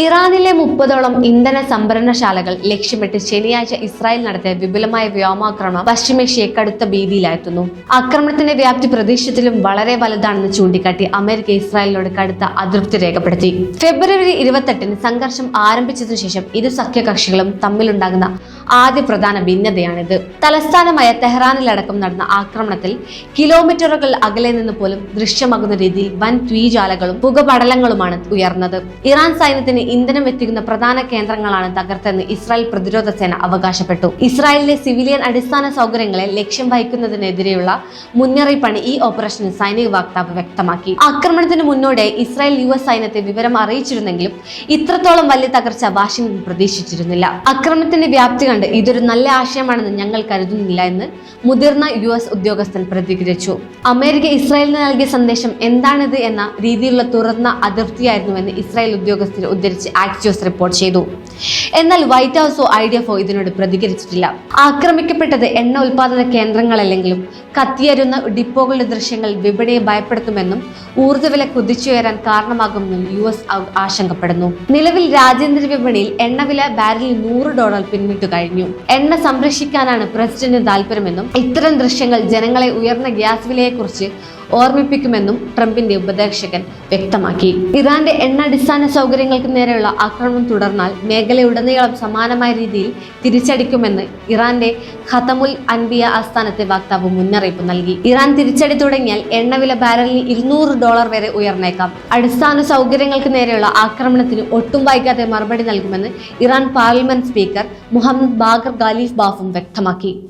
ഇറാനിലെ 30ഓളം ഇന്ധന സംഭരണശാലകൾ ലക്ഷ്യമിട്ട് ശനിയാഴ്ച ഇസ്രായേൽ നടത്തിയ വിപുലമായ വ്യോമാക്രമണം പശ്ചിമേഷ്യയെ കടുത്ത ഭീതിയിലായിരുന്നു. ആക്രമണത്തിന്റെ വ്യാപ്തി പ്രതീക്ഷിച്ചതിലും വളരെ വലുതാണെന്ന് ചൂണ്ടിക്കാട്ടി അമേരിക്ക ഇസ്രായേലിനോട് കടുത്ത അതൃപ്തി രേഖപ്പെടുത്തി. ഫെബ്രുവരി 28-ന് സംഘർഷം ആരംഭിച്ചതിനു ശേഷം ഇരു സഖ്യകക്ഷികളും തമ്മിലുണ്ടാകുന്ന ആദ്യ പ്രധാന ഭിന്നതയാണിത്. തലസ്ഥാനമായ തെഹ്റാനിലടക്കം നടന്ന ആക്രമണത്തിൽ കിലോമീറ്ററുകൾ അകലെ നിന്ന് പോലും ദൃശ്യമാകുന്ന രീതിയിൽ വൻ തീജ്വാലകളും പുകപടലങ്ങളുമാണ് ഉയർന്നത്. ഇറാൻ സൈന്യത്തിന് ഇന്ധനം എത്തിക്കുന്ന പ്രധാന കേന്ദ്രങ്ങളാണ് തകർത്തെന്ന് ഇസ്രായേൽ പ്രതിരോധ സേന അവകാശപ്പെട്ടു. ഇസ്രായേലിലെ സിവിലിയൻ അടിസ്ഥാന സൗകര്യങ്ങളെ ലക്ഷ്യം വഹിക്കുന്നതിനെതിരെയുള്ള മുന്നറിയിപ്പാണ് ഈ ഓപ്പറേഷനിൽ സൈനിക വക്താവ് വ്യക്തമാക്കി. ആക്രമണത്തിന് മുന്നോടിയായി ഇസ്രായേൽ US സൈന്യത്തെ വിവരം അറിയിച്ചിരുന്നെങ്കിലും ഇത്രത്തോളം വലിയ തകർച്ച വാഷിംഗ്ടൺ പ്രതീക്ഷിച്ചിരുന്നില്ല. ആക്രമണത്തിന്റെ വ്യാപ്തി കണ്ട് ഇതൊരു നല്ല ആശയമാണെന്ന് ഞങ്ങൾ കരുതുന്നില്ല എന്ന് മുതിർന്ന US ഉദ്യോഗസ്ഥൻ പ്രതികരിച്ചു. അമേരിക്ക ഇസ്രായേലിന് നൽകിയ സന്ദേശം എന്താണിത് എന്ന രീതിയിലുള്ള തുറന്ന അതൃപ്തിയായിരുന്നുവെന്ന് ഇസ്രായേൽ ഉദ്യോഗസ്ഥരെ ഉദ്ധരിച്ച് ആക്സിയോസ് റിപ്പോർട്ട് ചെയ്തു. എന്നാൽ വൈറ്റ് ഹൗസോ IDF ഇതിനോട് പ്രതികരിച്ചിട്ടില്ല. ആക്രമിക്കപ്പെട്ടത് എണ്ണ ഉൽപാദന കേന്ദ്രങ്ങളല്ലെങ്കിലും കത്തിയരുന്ന ഡിപ്പോകളുടെ ദൃശ്യങ്ങൾ വിപണിയെ ഭയപ്പെടുത്തുമെന്നും ഊർജ്ജവില കുതിച്ചുയരാൻ കാരണമാകുമെന്നും US ആശങ്കപ്പെടുന്നു. നിലവിൽ രാജ്യാന്തര വിപണിയിൽ എണ്ണവില ബാരലിൽ $100 പിന്നിട്ടു കഴിഞ്ഞു. എണ്ണ സംരക്ഷിക്കാനാണ് പ്രസിഡന്റിന് താല്പര്യമെന്നും ഇത്തരം ദൃശ്യങ്ങൾ ജനങ്ങളെ ഉയർന്ന ഗ്യാസ് വിലയെക്കുറിച്ച് ഓർമ്മിപ്പിക്കുമെന്നും ട്രംപിന്റെ ഉപദേശകൻ വ്യക്തമാക്കി. ഇറാന്റെ എണ്ണ അടിസ്ഥാന സൗകര്യങ്ങൾക്ക് നേരെയുള്ള ആക്രമണം തുടർന്നാൽ മേഖലയുടനീളം സമാനമായ രീതിയിൽ തിരിച്ചടിക്കുമെന്ന് ഇറാന്റെ ഖതമുൽ അൻബിയ ആസ്ഥാനത്തെ വക്താവ് മുന്നറിയിപ്പ് നൽകി. ഇറാൻ തിരിച്ചടി തുടങ്ങിയാൽ എണ്ണവില ബാരലിന് $200 വരെ ഉയർന്നേക്കാം. അടിസ്ഥാന സൗകര്യങ്ങൾക്ക് നേരെയുള്ള ആക്രമണത്തിന് ഒട്ടും വൈകാതെ മറുപടി നൽകുമെന്ന് Iran parliament speaker Mohammad Bagher ഖാലിഫ് ബാഫും വ്യക്തമാക്കി.